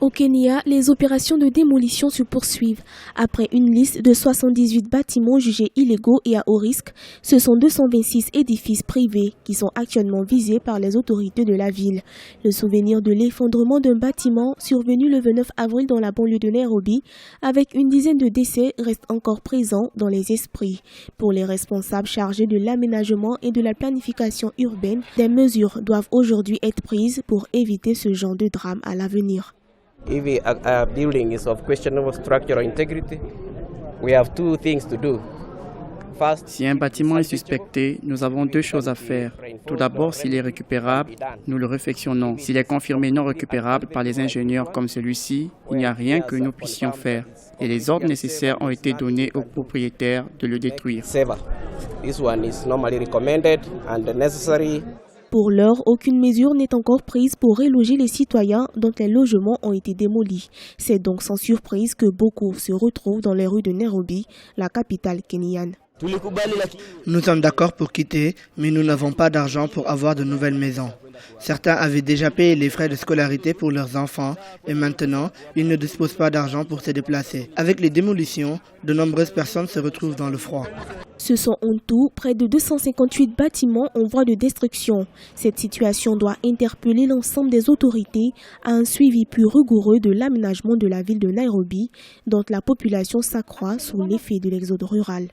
Au Kenya, les opérations de démolition se poursuivent. Après une liste de 78 bâtiments jugés illégaux et à haut risque, ce sont 226 édifices privés qui sont actuellement visés par les autorités de la ville. Le souvenir de l'effondrement d'un bâtiment survenu le 29 avril dans la banlieue de Nairobi, avec une dizaine de décès, reste encore présent dans les esprits. Pour les responsables chargés de l'aménagement et de la planification urbaine, des mesures doivent aujourd'hui être prises pour éviter ce genre de drame à l'avenir. If a building is of questionable structural integrity, we have two things to do. First, si un bâtiment est suspecté, nous avons deux choses à faire. Tout d'abord, s'il est récupérable, nous le réfectionnons. S'il est confirmé non récupérable par les ingénieurs comme celui-ci, il n'y a rien que nous puissions faire. Et les ordres nécessaires ont été donnés aux propriétaires de le détruire. This one is normally recommended and necessary. Pour l'heure, aucune mesure n'est encore prise pour reloger les citoyens dont les logements ont été démolis. C'est donc sans surprise que beaucoup se retrouvent dans les rues de Nairobi, la capitale kenyane. Nous sommes d'accord pour quitter, mais nous n'avons pas d'argent pour avoir de nouvelles maisons. Certains avaient déjà payé les frais de scolarité pour leurs enfants et maintenant, ils ne disposent pas d'argent pour se déplacer. Avec les démolitions, de nombreuses personnes se retrouvent dans le froid. Ce sont en tout près de 258 bâtiments en voie de destruction. Cette situation doit interpeller l'ensemble des autorités à un suivi plus rigoureux de l'aménagement de la ville de Nairobi, dont la population s'accroît sous l'effet de l'exode rural.